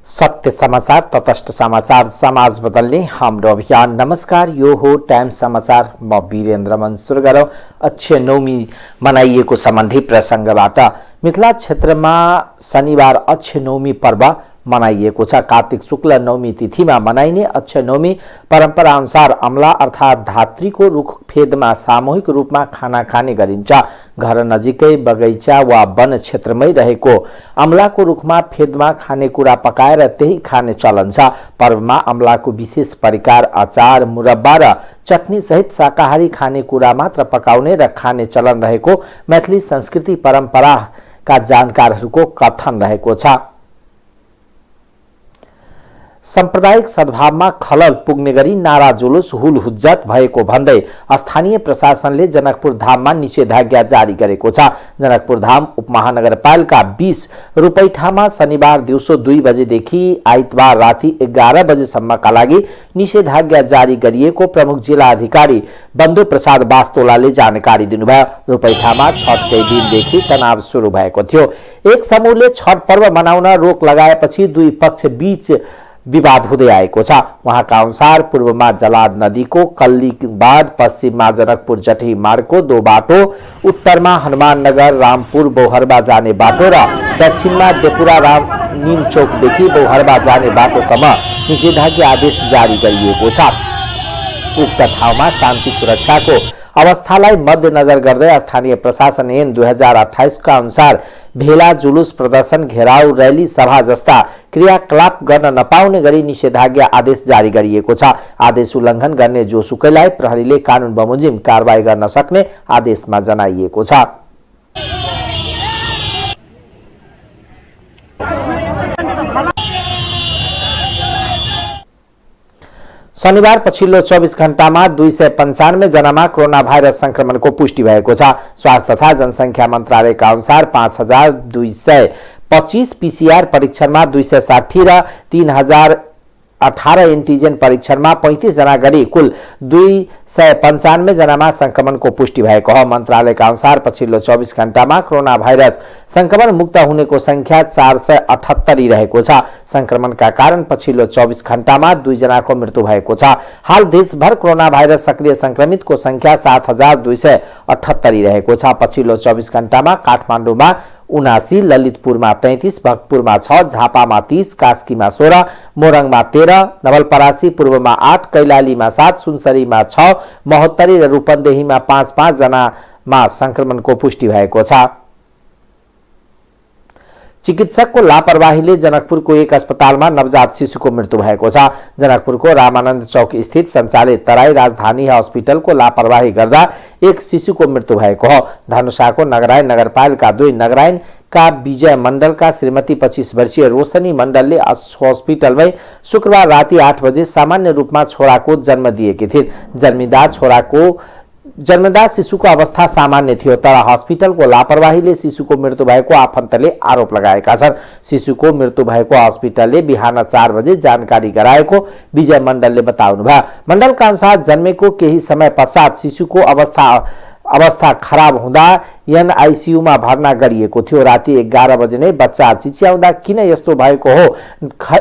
सत्य समाचार, तटस्थ समाचार, समाज बदल्ने हाम्रो अभियान। नमस्कार, यो हो टाइम समाचार। म वीरेन्द्र मन सुरु गरौं अक्षय नवमी मनाइएको सम्बन्धी प्रसंगबाट। मिथिला क्षेत्रमा शनिबार अक्षय नवमी पर्व मनाइएको छ। कार्तिक शुक्ल नवमी तिथिमा मनाइने अक्षय नवमी परम्परा अनुसार अमला अर्थात धात्रीको रुख फेदमा सामूहिक रूपमा खाना खाने गरिन्छ। घर नजिकै बगैँचा वा वन क्षेत्रमै रहेको अमलाको रुखमा फेदमा खानेकुरा पकाएर त्यही खाने चलन छ। पर्वमा अमलाको विशेष परिकार, अचार, मुरब्बा र चटनी सहित शाकाहारी खानेकुरा मात्र पकाउने र खाने चलन रहेको मैथिली संस्कृति परम्पराका जानकारहरूको कथन रहेको छ। सांप्रदायिक सद्भावमा खलल पुग्ने गरी नारा जुलुस हुलहुज्जत भएको भन्दै स्थानीय प्रशासनले जनकपुर धाममा निषेधाज्ञा जारी गरेको छ। जनकपुर धाम उपमहानगरपालिका 20 रुपैठामा शनिबार दिउँसो 2 बजेदेखि आइतबार राति 11 बजेसम्मका लागि निषेधाज्ञा जारी गरिएको प्रमुख जिल्ला अधिकारी बन्धु प्रसाद वास्तोलाले जानकारी दिनुभयो। रुपैठामा छठकै दिनदेखि तनाव सुरु भएको थियो। एक समूहले छठ पर्व मनाउन रोक लगाएपछि दुई पक्ष बीच विवाद हुँदै आएको छ। उहाँका अनुसार पूर्वमा जलाद नदीको कल्लीबाड, पश्चिममा जनकपुर जटही मार्गको 2 बाटो, उत्तरमा हनुमाननगर रामपुर बौहरबा जाने बाटो र दक्षिणमा डेपुरा राम निमचौकदेखि बौहरबा जाने बाटोसम्म निषेधाज्ञा आदेश जारी गरिएको छ। उक्त ठाउँमा शान्ति सुरक्षाको अवस्थालाई मध्यनजर गर्दै स्थानीय प्रशासन ऐन 2028 का अनुसार भेला, जुलुस, प्रदर्शन, घेराउ, रैली, सभा जस्ता क्रियाकलाप गर्न नपाउने गरी निषेधाज्ञा आदेश जारी गरिएको छ। आदेश उल्लङ्घन गर्ने जोसुकैलाई प्रहरीले कानुन बमोजिम कारबाही गर्न सक्ने आदेशमा जनाइएको छ। शनिबार पछिल्लो 24 घण्टामा 295 जनामा कोरोना भाइरस संक्रमणको पुष्टि भएको छ। स्वास्थ्य तथा जनसङ्ख्या मन्त्रालयका अनुसार 5225 पीसीआर परीक्षणमा 260 र 3018 एन्टिजेन परीक्षणमा 35 जना गरी कुल 295 जनामा संक्रमणको पुष्टि भएको हो। मन्त्रालयका अनुसार पछिल्लो 24 घण्टामा कोरोना भाइरस संक्रमण मुक्त हुनेको संख्या 478 रहेको छ। संक्रमणका कारण पछिल्लो 24 घण्टामा 2 जनाको मृत्यु भएको छ। हाल देशभर कोरोना भाइरस सक्रिय संक्रमितको संख्या 7278 रहेको छ। पछिल्लो 24 घण्टामा काठमाडौँमा 79, ललितपुरमा 33, भक्तपुरमा 6, झापामा 30, कास्कीमा 16, मोरङमा 13, नवलपरासी पूर्वमा 8, कैलालीमा 7, सुनसरीमा 6, महोत्तरी र रूपन्देहीमा 5-5 जनामा संक्रमणको पुष्टि भएको छ। चिकित्सकको लापरवाहीले जनकपुरको एक अस्पतालमा नवजात शिशुको मृत्यु भएको छ। जनकपुरको रामानन्द चौक स्थित सञ्चालित तराई राजधानी अस्पतालको लापरवाही गर्दा एक शिशुको मृत्यु भएको हो। धनुषाको नगरायन नगरपालिका 2 नगरायनका विजय मण्डलका श्रीमती 25 वर्षीय रोशनी मण्डलले अस्पतालमै शुक्रबार राति 8 बजे सामान्य रूपमा छोराको जन्म दिएकी थिइन्। जन्मदार शिशुको अवस्था सामान्य थियो, तर हस्पिटलको लापरवाहीले शिशुको मृत्यु भएको आफन्तले आरोप लगाएका छन्। शिशुको मृत्यु भएको हस्पिटलले बिहान 4 बजे जानकारी गराएको विजय मण्डलले बताउनुभयो। मण्डलका अनुसार जन्मेको केही समय पश्चात शिशुको अवस्था खराब हुँदा एनआईसीयूमा भर्ना गरिएको थियो। राति 11 बजे नै बच्चा चिच्याउँदा किन यस्तो भएको हो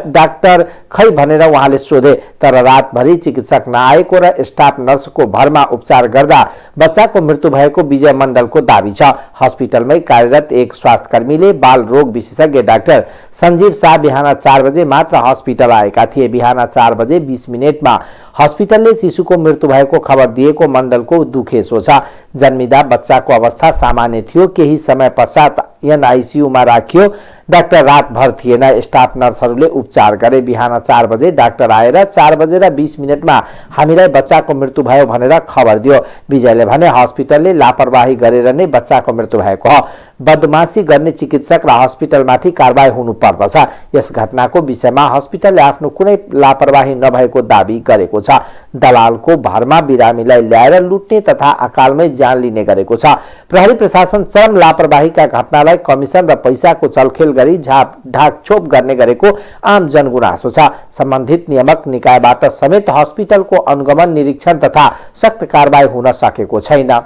डाक्टर खै भनेर उहाँले सोधे, तर रातभरि चिकित्सक नआएको र स्टाफ नर्सको भरमा उपचार गर्दा बच्चाको मृत्यु भएको विजय मण्डलको दाबी छ। हस्पिटलमै कार्यरत एक स्वास्थ्यकर्मीले बाल रोग विशेषज्ञ डाक्टर सञ्जीव शाह बिहान 4 बजे मात्र हस्पिटल आएका थिए। बिहान 4 बजे 20 मिनेटमा हस्पिटलले शिशुको मृत्यु भएको खबर दिएको मण्डलको दुखेसो छ। जन्मिँदा बच्चाको अवस्था सामान्य थियो, केही समय पश्चात एनआईसीयूमा राखियो। डाक्टर रातभर थिएन, स्टाफ नर्सहरूले उपचार गरे। बिहान 4 बजे डाक्टर आएर 4 बजेर 20 मिनेटमा हामीलाई बच्चाको मृत्यु भयो भनेर खबर दियो। विजयले भने हस्पिटलले लापरवाही गरेर नै बच्चाको मृत्यु भएको हो। बदमाशी गर्ने चिकित्सक र हस्पिटलमाथि कारबाही हुनुपर्दछ। यस घटनाको विषयमा हस्पिटलले आफ्नो कुनै लापरवाही नभएको दाबी गरेको छ। दलालको भरमा बिरामीलाई ल्याएर लुट्ने तथा अकालमै ज्यान लिने गरेको छ। प्रहरी प्रशासन चरम लापरवाहीका घटनालाई कमिसन र पैसाको चलखेल गरी ढाकछोप गर्ने गरेको आम जनगुनासो छ। सम्बन्धित नियामक निकायबाट समेत हस्पिटलको अनुगमन, निरीक्षण तथा सख्त कारबाही हुन सकेको छैन।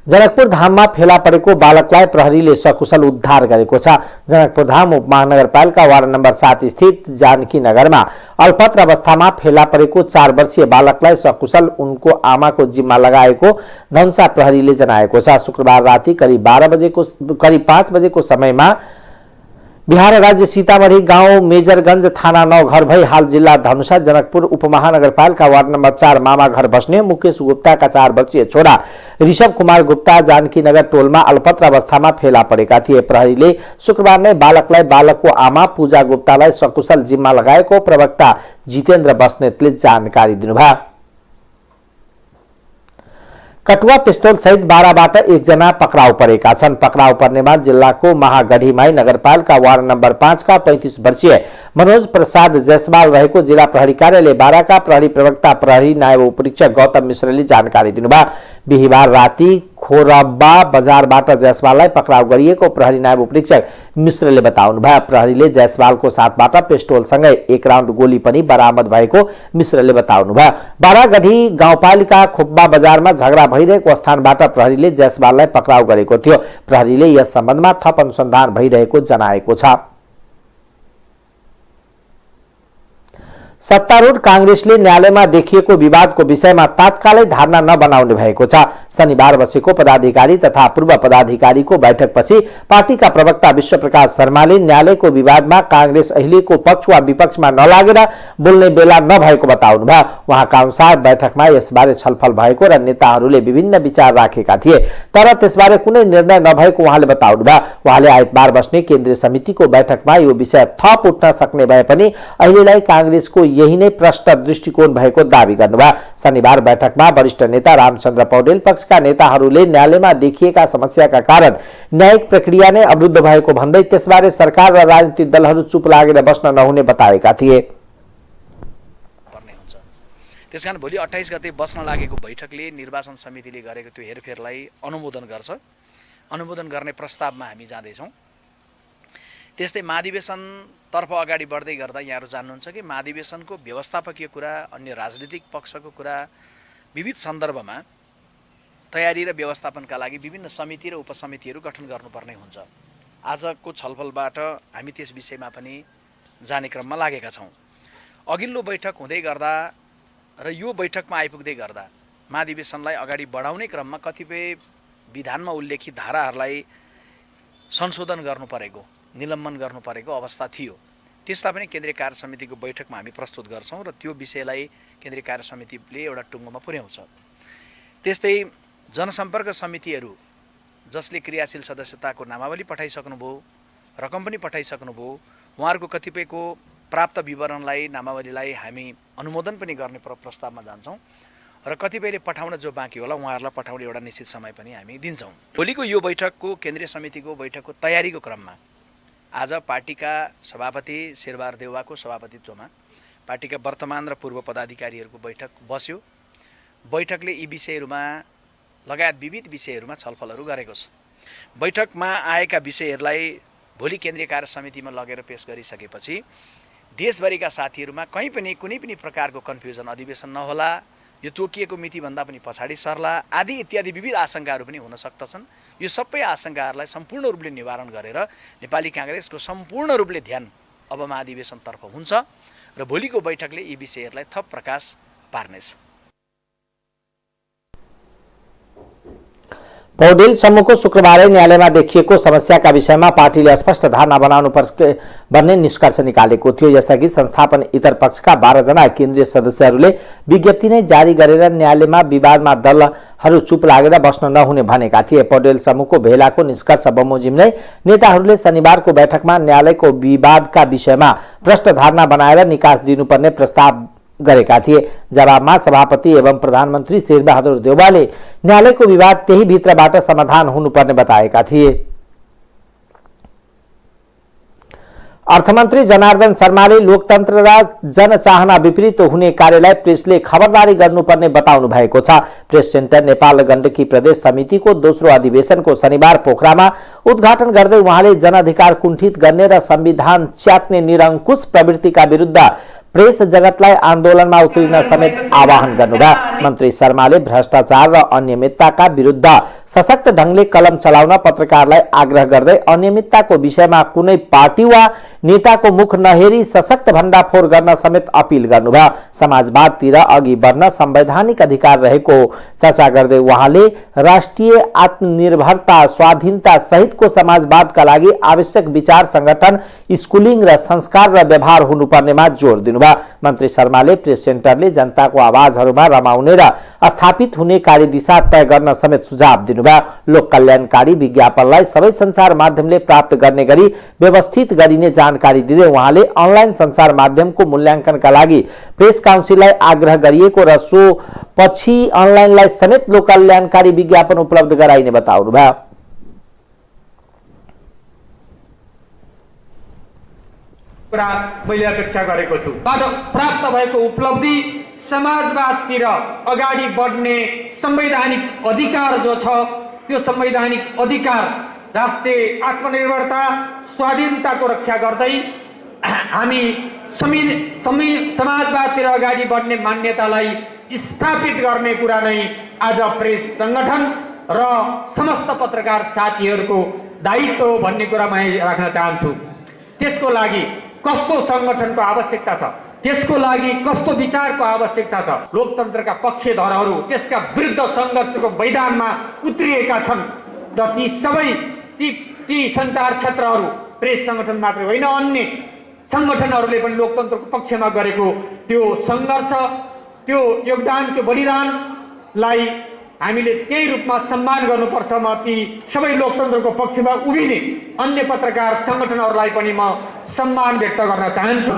जनकपुर धाममा फेला परेको बालकलाई प्रहरीले सकुशल उद्धार गरेको छ। जनकपुर धाम उपमहानगरपालिका वार्ड नम्बर 7 स्थित जानकी नगरमा अल्पत्र अवस्थामा फेला परेको 4 वर्षीय बालकलाई सकुशल उनको आमाको जिम्मा लगाएको धनुषा प्रहरीले जनाएको छ। शुक्रबार राति करिब 5 बजेको समयमा बिहार राज्य सीतामढ़ी गाउँ मेजरगंज थाना 9 घर भई हाल जिल्ला धनुषा जनकपुर उपमहानगरपालिका वार्ड नम्बर 4 मामा घर बस्ने मुकेश गुप्ताका 4 वर्षीय छोरा ऋषभ कुमार गुप्ता जानकी नगर टोलमा अल्पत्र अवस्थामा फेला परेका थिए। प्रहरीले शुक्रबार नै बालकलाई बालकको आमा पूजा गुप्तालाई सकुशल जिम्मा लगाएको प्रवक्ता जितेन्द्र बस्नेतले जानकारी दिनुभयो। कटुवा पिस्तौल सहित 12बाट 1 जना पक्राउ परेका छन्। पक्राउ पर्नेमा जिल्लाको महागढीमाई नगरपालिका वार्ड नम्बर 5 का 35 वर्षीय मनोज प्रसाद जयसवाल रहेको जिल्ला प्रहरी कार्यालय 12 का प्रहरी प्रवक्ता प्रहरी नायब उपरीक्षक गौतम मिश्रले जानकारी दिनुभयो। बिहिबार राति खोरब्बा बजारबाट जयसवाललाई पक्राउ गरिएको प्रहरी नायब उपरीक्षक मिश्रले बताउनुभयो। प्रहरीले जयसवालको साथबाट पिस्तौलसँगै 1 राउन्ड गोली पनि बरामद भएको मिश्रले बताउनुभयो। बारागढी गाउँपालिका खोप्बा बजारमा झगडा भइरहेको स्थानबाट प्रहरीले जयसवाललाई पक्राउ गरेको थियो। प्रहरीले यस सम्बन्धमा थप अनुसन्धान भइरहेको जनाएको छ। सत्तारूढ कांग्रेसले न्यायालयमा देखिएको विवादको विषयमा तात्कालै धारणा नबनाउने भएको छ। शनिबार बसेको पदाधिकारी तथा पूर्व पदाधिकारीको बैठकपछि पार्टीका प्रवक्ता विश्वप्रकाश शर्माले न्यायालयको विवादमा कांग्रेस अहिलेको पक्ष वा विपक्षमा नलागेर बोल्ने बेला नभएको बताउनुभयो। उहाँका अनुसार बैठकमा यसबारे छलफल भएको र नेताहरूले विभिन्न विचार राखेका थिए, तर त्यसबारे कुनै निर्णय नभएको उहाँले बताउनुभयो। उहाँले आइतबार बस्ने केन्द्रीय समितिको बैठकमा यो विषय थप उठ्न सक्ने भए पनि अहिलेलाई कांग्रेसको यही नै प्रष्ट दृष्टिकोण भएको दावी गर्नुभयो। शनिबार बैठकमा वरिष्ठ नेता रामचन्द्र पौडेल पक्षका नेताहरूले न्यायालयमा देखिएका समस्याका कारण न्यायिक प्रक्रिया नै अवरुद्ध भएको भन्दै त्यसबारे सरकार र राजनीतिक दलहरू चुप लागेर बस्न नहुने बताएका थिए। त्यसकारण भोलि 28 गते बस्न लागेको बैठकले निर्वाचन समितिले गरेको त्यो हेरफेरलाई अनुमोदन गर्छ। अनुमोदन गर्ने प्रस्तावमा हामी जाँदैछौँ। त्यस्तै महाधिवेशनतर्फ अगाडि बढ्दै गर्दा यहाँहरू जान्नुहुन्छ कि महाधिवेशनको व्यवस्थापकीय कुरा, अन्य राजनीतिक पक्षको कुरा, विविध सन्दर्भमा तयारी र व्यवस्थापनका लागि विभिन्न समिति र उपसमितिहरू गठन गर्नुपर्ने हुन्छ। आजको छलफलबाट हामी त्यस विषयमा पनि जाने क्रममा लागेका छौँ। अघिल्लो बैठक हुँदै गर्दा र यो बैठकमा आइपुग्दै गर्दा महाधिवेशनलाई अगाडि बढाउने क्रममा कतिपय विधानमा उल्लेखित धाराहरूलाई संशोधन गर्नु परेको, निलम्बन गर्नु परेको अवस्था थियो। त्यसलाई पनि केन्द्रीय कार्य समितिको बैठकमा हामी प्रस्तुत गर्छौँ र त्यो विषयलाई केन्द्रीय कार्य समितिले एउटा टुङ्गोमा पुर्याउँछ। त्यस्तै जनसम्पर्क समितिहरू जसले क्रियाशील सदस्यताको नामावली पठाइसक्नुभयो, रकम पनि पठाइसक्नुभयो, उहाँहरूको कतिपयको प्राप्त विवरणलाई, नामावलीलाई हामी अनुमोदन पनि गर्ने प्रस्तावमा जान्छौँ र कतिपयले पठाउन जो बाँकी होला उहाँहरूलाई पठाउने एउटा निश्चित समय पनि हामी दिन्छौँ। भोलिको यो बैठकको केन्द्रीय समितिको बैठकको तयारीको क्रममा आज पार्टीका सभापति शेरबहादुर देउवाको सभापतित्वमा पार्टीका वर्तमान र पूर्व पदाधिकारीहरूको बैठक बस्यो। बैठकले यी विषयहरूमा लगायत विविध विषयहरूमा छलफलहरू गरेको छ। बैठकमा आएका विषयहरूलाई भोलि केन्द्रीय कार्य समितिमा लगेर पेश गरिसकेपछि देशभरिका साथीहरूमा कहीँ पनि कुनै पनि प्रकारको कन्फ्युजन, अधिवेशन नहोला, यो तोकिएको मितिभन्दा पनि पछाडि सर्ला आदि इत्यादि विविध आशंकाहरू पनि हुन सक्दछन्। यो सबै आशंकाहरूलाई सम्पूर्ण रूपले निवारण गरेर नेपाली कांग्रेसको सम्पूर्ण रूपले ध्यान अब महाधिवेशनतर्फ हुन्छ र भोलिको बैठकले यी विषयहरूलाई थप प्रकाश पार्नेछ। पौडेल समूहको शुक्रबारै न्यायालयमा देखिएको समस्याका विषयमा पार्टीले स्पष्ट धारणा बनाउनु पर्छ भन्ने निष्कर्ष निकालेको थियो। यसअघि संस्थापन इतर पक्षका 12 जना केन्द्रीय सदस्यहरूले विज्ञप्ति नै जारी गरेर न्यायालयमा विवादमा दलहरू चुप लागेर बस्न नहुने भनेका थिए। पौडेल समूहको भेलाको निष्कर्ष बमोजिम नै नेताहरूले शनिबारको बैठकमा न्यायालयको विवादका विषयमा प्रष्ट धारणा बनाएर निकास दिनुपर्ने प्रस्ताव गरेका थिए। जवाबमा सभापति एवं प्रधानमन्त्री शेरबहादुर देउवाले न्यायालयको विवाद त्यही भित्रबाट समाधान हुनुपर्ने बताएका थिए। अर्थमन्त्री जनार्दन शर्माले लोकतन्त्र र जनचाहना विपरीत हुने कार्यलाई प्रेसले खबरदारी गर्नुपर्ने बताउनु भएको छ। प्रेस सेन्टर नेपाल गण्डकी प्रदेश समितिको दोस्रो अधिवेशनको शनिबार पोखरामा उद्घाटन गर्दै उहाँले जनअधिकार कुण्ठित गर्ने र संविधान च्यात्ने निरङ्कुश प्रवृत्तिका विरुद्ध प्रेस जगतलाई आन्दोलनमा उत्रिन समेत आह्वान गर्नुभयो। मन्त्री शर्माले भ्रष्टाचार र अनियमितताका विरुद्ध सशक्त ढंगले कलम चलाउन पत्रकारलाई आग्रह गर्दै अनियमितताको विषयमा कुनै पार्टी वा नेताको मुख नहेरी सशक्त भण्डाफोर गर्न समेत अपील गर्नुभयो। समाजवादतिर अघि बढ्न संवैधानिक अधिकार रहेको चर्चा गर्दै उहाँले राष्ट्रिय आत्मनिर्भरता, स्वाधीनता सहितको समाजवादका लागि आवश्यक विचार, संगठन, स्कुलिङ र संस्कार र व्यवहार हुनुपर्नेमा जोड दिनुभयो। मन्त्री शर्माले प्रेस सेन्टरले जनताको आवाजहरूमा रमाउने र स्थापित हुने कार्यदिशा तय गर्न समेत सुझाव दिनुभयो। लोक कल्याणकारी विज्ञापनलाई सबै सञ्चार माध्यमले प्राप्त गर्ने गरी व्यवस्थित गरिने जानकारी दिँदै उहाँले अनलाइन सञ्चार माध्यमको मूल्याङ्कनका लागि प्रेस काउन्सिललाई आग्रह गरिएको र सो पछि अनलाइनलाई समेत लोक कल्याणकारी विज्ञापन उपलब्ध गराइने बताउनुभयो। मैले अपेक्षा गरेको छु। प्राप्त भएको उपलब्धि समाजवादतिर अगाडि बढ्ने संवैधानिक अधिकार जो छ त्यो संवैधानिक अधिकार राष्ट्रिय आत्मनिर्भरता, स्वाधीनताको रक्षा गर्दै हामी समाजवादतिर अगाडि बढ्ने मान्यतालाई स्थापित गर्ने कुरा नै आज प्रेस संगठन र समस्त पत्रकार साथीहरूको दायित्व हो भन्ने कुरा म राख्न चाहन्छु। त्यसको लागि कस्तो संगठनको आवश्यकता छ, त्यसको लागि कस्तो विचारको आवश्यकता छ, लोकतन्त्रका पक्षधरहरू त्यसका विरुद्ध सङ्घर्षको मैदानमा उत्रिएका छन् र ती सबै ती सञ्चार क्षेत्रहरू प्रेस संगठन मात्रै होइन, अन्य संगठनहरूले पनि लोकतन्त्रको पक्षमा गरेको त्यो सङ्घर्ष, त्यो योगदान, त्यो बलिदानलाई हामीले त्यही रूपमा सम्मान गर्नुपर्छ। म ती सबै लोकतन्त्रको पक्षमा उभिने अन्य पत्रकार संगठनहरूलाई पनि म सम्मान व्यक्त गर्न चाहन्छु।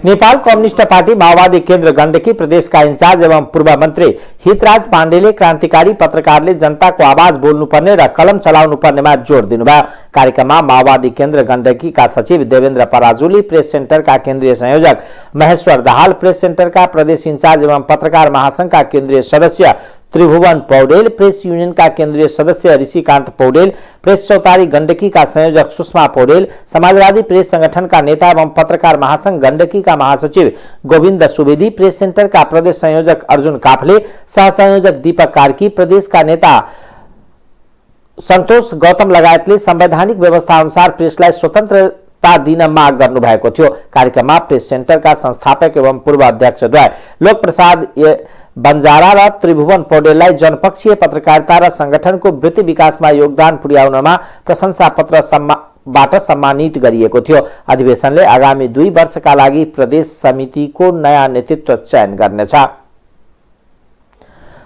नेपाल कम्युनिस्ट पार्टी माओवादी केन्द्र गण्डकी प्रदेशका इन्चार्ज एवं पूर्व मन्त्री हितराज पाण्डेले क्रान्तिकारी पत्रकारले जनताको आवाज बोल्नुपर्ने र कलम चलाउनु पर्नेमा जोड दिनुभयो। कार्यक्रममा माओवादी केन्द्र गण्डकीका सचिव देवेन्द्र पराजुली, प्रेस सेन्टरका केन्द्रीय संयोजक महेश्वर दाहाल, प्रेस सेन्टरका प्रदेश इन्चार्ज एवं पत्रकार महासंघका केन्द्रीय सदस्य त्रिभुवन पौडेल, प्रेस युनियनका केन्द्रीय सदस्य ऋषिकान्त पौडेल, प्रेस चौतारी गण्डकीका संयोजक सुषमा पौडेल, समाजवादी प्रेस संगठनका नेता एवं पत्रकार महासंघ गण्डकीका महासचिव गोविन्द सुवेदी, प्रेस सेन्टरका प्रदेश संयोजक अर्जुन काफले, सहसंयोजक दीपक कार्की, प्रदेशका नेता सन्तोष गौतम लगायतले संवैधानिक व्यवस्था अनुसार प्रेसलाई स्वतन्त्रता दिन माग गर्नुभएको थियो। कार्यक्रममा प्रेस सेन्टरका संस्थापक एवं पूर्व अध्यक्षद्वय लोकप्रसाद बन्जारा र त्रिभुवन पौडेललाई जनपक्षीय पत्रकारिता र संगठनको वृत्ति विकासमा योगदान पुर्याउनमा प्रशंसा पत्रबाट सम्मानित गरिएको थियो। अधिवेशनले आगामी 2 वर्षका लागि प्रदेश समितिको नयाँ नेतृत्व चयन गर्नेछ।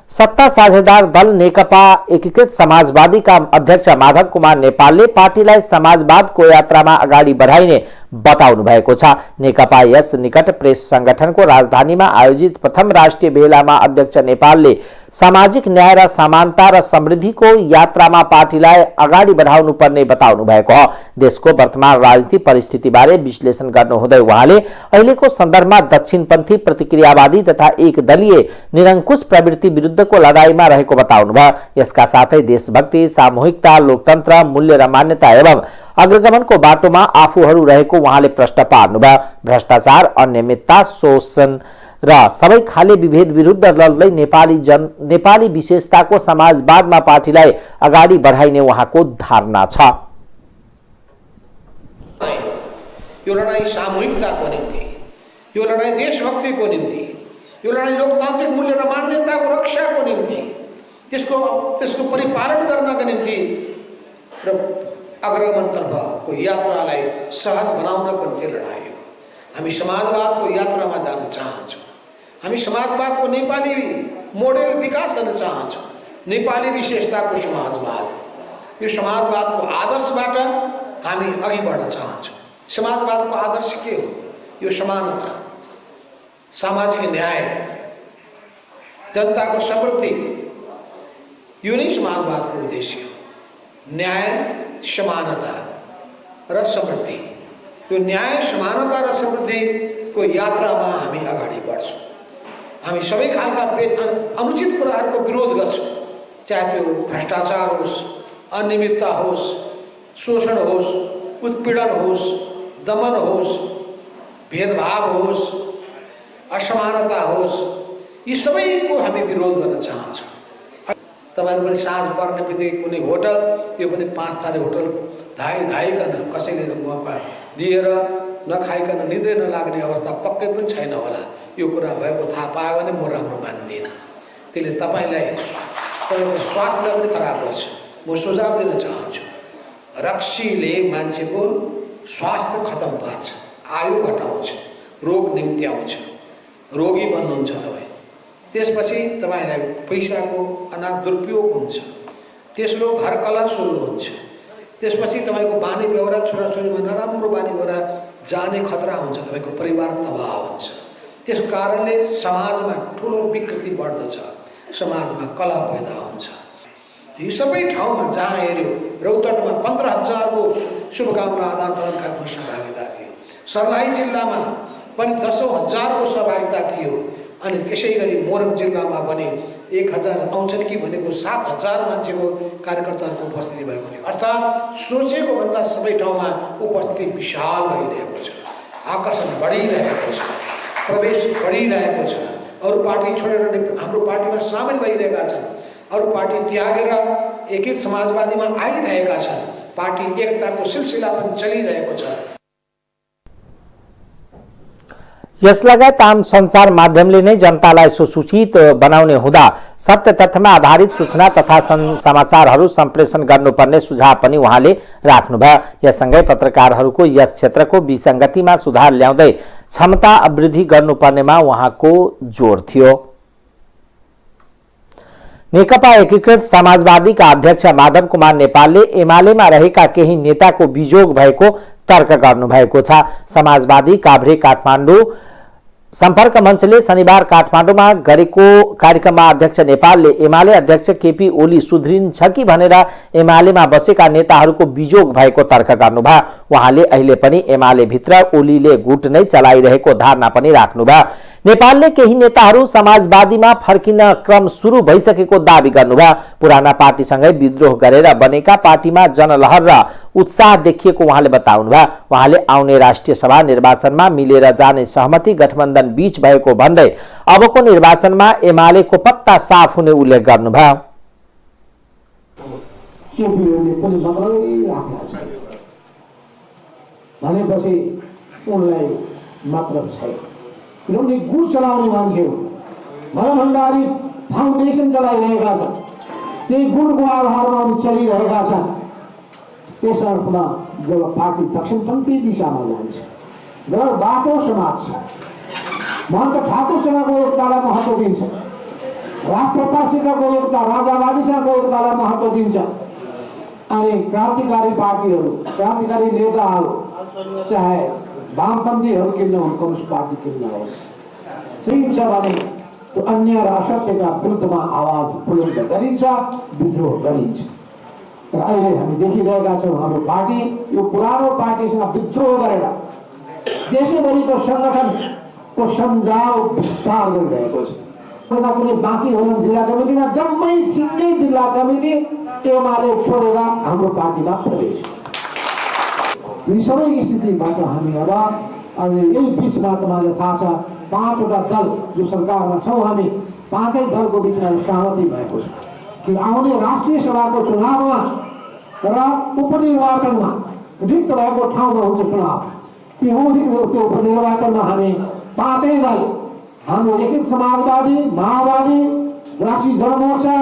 सत्ता साझेदार दल नेकपा एकीकृत समाजवादीका अध्यक्ष माधव कुमार नेपालले पार्टीलाई समाजवादको यात्रामा अगाडि बढाइने बताउनु भएको छ। नेकपा यस निकट प्रेस संगठनको राजधानीमा आयोजित प्रथम राष्ट्रिय भेलामा अध्यक्ष नेपालले सामाजिक न्याय र समानता र समृद्धिको यात्रामा पार्टीलाई अगाडि बढाउनु पर्ने बताउनु भएको हो। देशको वर्तमान राजनीतिक परिस्थितिबारे विश्लेषण गर्नुहुँदै उहाँले अहिलेको सन्दर्भमा दक्षिणपन्थी, प्रतिक्रियावादी तथा एक दलीय निरङ्कुश प्रवृत्ति विरुद्धको लडाईँमा रहेको बताउनुभयो। यसका साथै देशभक्ति, सामूहिकता, लोकतन्त्र, मूल्य र मान्यता एवं अग्रगमनको बाटोमा आफूहरू रहेको उहाँले प्रश्न पार्नुभयो। भ्रष्टाचार, अनियमितता, शोषण र सबै खाले विभेद विरुद्ध लड्दै नेपाली विशेषताको समाजवादमा पार्टीलाई अगाडि बढाइने उहाँको धारणा छ। यो लडाईँ सामूहिकताको निम्ति, यो लडाईँ देशभक्तिको निम्ति, यो लडाईँ लोकतान्त्रिक मूल्य र मान्यताको रक्षाको निम्ति, त्यसको परिपालन गर्नका निम्ति र अग्रगमनतर्फको यात्रालाई सहज बनाउनको निम्ति लडाईँ हो। हामी समाजवादको यात्रामा जान चाहन्छौँ। हामी समाजवादको नेपाली मोडेल विकास गर्न चाहन्छौँ। नेपाली विशेषताको समाजवाद, यो समाजवादको आदर्शबाट हामी अघि बढ्न चाहन्छौँ। समाजवादको आदर्श के हो? यो समानता, सामाजिक न्याय, जनताको समृद्धि, यो नै समाजवादको उद्देश्य हो। न्याय, समानता र समृद्धि, यो न्याय, समानता र समृद्धिको यात्रामा हामी अगाडि बढ्छौँ। हामी सबै खालका अनुचित कुराहरूको विरोध गर्छौँ, चाहे त्यो भ्रष्टाचार होस्, अनियमितता होस्, शोषण होस्, उत्पीडन होस्, दमन होस्, भेदभाव होस्, असमानता होस्, यी सबैको हामी विरोध गर्न चाहन्छौँ। तपाईहरु पनि साँझ पर्ने बित्तिकै कुनै होटल, त्यो पनि 5 तारे होटल धाइकन कसैले मौका दिएर नखाइकन निद्रै नलाग्ने अवस्था पक्कै पनि छैन होला। यो कुरा भएको थाहा पायो भने म राम्रो मान्दिनँ। त्यसले तपाईलाई तपाईको स्वास्थ्यलाई पनि खराब गर्छ। म सुझाव दिन चाहन्छु, रक्सीले मान्छेको स्वास्थ्य खतम पार्छ, आयु घटाउँछ, रोग निम्त्याउँछ, रोगी बन्नुहुन्छ तपाईँ। त्यसपछि तपाईलाई पैसाको अनाप दुरुपयोग हुन्छ, तेस्रो घर कलह सुरु हुन्छ, त्यसपछि तपाईको बानी व्यवहार छोराछोरीमा नराम्रो बानी व्यवहार जाने खतरा हुन्छ, तपाईको परिवार तबाह हुन्छ। त्यस कारणले समाजमा ठुलो विकृति बढ्दछ, समाजमा कलह पैदा हुन्छ। यी सबै ठाउँमा जहाँ हेऱ्यो, रौतहटमा 15,000 को शुभकामना आदान प्रदान कार्यक्रममा सहभागिता थियो, सर्लाही जिल्लामा पनि 10,000 को सहभागिता थियो, अनि त्यसै गरी मोरङ जिल्लामा पनि 1,000 आउँछन् कि भनेको 7,000 मान्छेको कार्यकर्ताहरूको उपस्थिति भएको थियो। अर्थात् सोचेको भन्दा सबै ठाउँमा उपस्थिति विशाल भइरहेको छ, आकर्षण बढिरहेको छ, प्रवेश बढिरहेको छ। अरू पार्टी छोडेर हाम्रो पार्टीमा सामेल भइरहेका छन्, अरू पार्टी त्यागेर एकीकृत समाजवादीमा आइरहेका छन्। पार्टी एकताको सिलसिला पनि चलिरहेको छ। यसलगायत आम सञ्चार माध्यमले नै जनतालाई सुसूचित बनाउने हुँदा सत्य तथ्यमा आधारित सूचना तथा समाचारहरू सम्प्रेषण गर्नुपर्ने सुझाव पनि उहाँले राख्नुभयो। यससँगै पत्रकारहरूको यस क्षेत्रको विसङ्गतिमा सुधार ल्याउँदै क्षमता वृद्धि गर्नुपर्नेमा उहाँको जोड थियो। नेकपा एकीकृत समाजवादीका अध्यक्ष माधव कुमार नेपालले एमालेमा रहेका केही नेताको बिजोग भएको तर्क गर्नुभएको छ। समाजवादी काभ्रे काठमाडौँ सम्पर्क मञ्चले शनिबार काठमाडौँमा गरेको कार्यक्रममा अध्यक्ष नेपालले एमाले अध्यक्ष केपी ओली सुध्रिन्छ कि भनेर एमालेमा बसेका नेताहरूको बिजोग भएको तर्क गर्नुभयो। उहाँले अहिले पनि एमाले भित्र ओलीले गुट नै चलाइरहेको धारणा पनि राख्नुभयो। नेपालले केही नेताहरू समाजवादीमा फर्किन क्रम सुरु भइसकेको दावी गर्नुभयो। पुराना पार्टीसँगै विद्रोह गरेर बनेका पार्टीमा जनलहर र उत्साह देखिएको उहाँले बताउनुभयो। उहाँले आउने राष्ट्रिय सभा निर्वाचनमा मिलेर जाने सहमति गठबन्धन बीच भएको भन्दै अबको निर्वाचनमा एमालेको पत्ता साफ हुने उल्लेख गर्नुभयो। किनभने गुट चलाउने मान्छे हो, भण्डारी फाउन्डेसन चलाइरहेका छन्, त्यही गुटको आधारमा उनी चलिरहेका छन्। त्यस अर्थमा जब पार्टी दक्षिणपन्थी दिशामा जान्छ र बाटो समाज छ, महन्त ठाकुर सेनाको एकतालाई महत्त्व दिन्छ, राजप्रपासिताको एकता, राजावादीसँगको एकतालाई महत्त्व दिन्छ। अनि क्रान्तिकारी पार्टीहरू, क्रान्तिकारी नेताहरू, चाहे वामपन्थीहरू किन नहोस्, कम्युनिस्ट पार्टी किन नहोस्, चाहिन्छ भने त्यो अन्य र असत्यका विरुद्धमा आवाज बुलन्द गरिन्छ, विद्रोह गरिन्छ। तर अहिले हामी देखिरहेका छौँ हाम्रो पार्टी यो पुरानो पार्टीसँग विद्रोह गरेर देशैभरिको सङ्गठनको सञ्जाल विस्तार गरिरहेको छ। कुनै बाँकी होलन जिल्ला कमिटीमा जम्मै सिङ्गै जिल्ला कमिटी एमाले छोडेर हाम्रो पार्टीमा प्रवेश। यी सबै स्थितिबाट हामी अब यही बिचमा तपाईँलाई थाहा छ 5वटा दल जो सरकारमा छौँ, हामी 5 दलको बिचमा सहमति भएको छ कि आउने राष्ट्रिय सभाको चुनावमा र उपनिर्वाचनमा रिक्त भएको ठाउँमा हुन्छ चुनाव, त्यो उपनिर्वाचनमा हामी 5 दल, हाम्रो एकीकृत समाजवादी, माओवादी, राष्ट्रिय जनमोर्चा,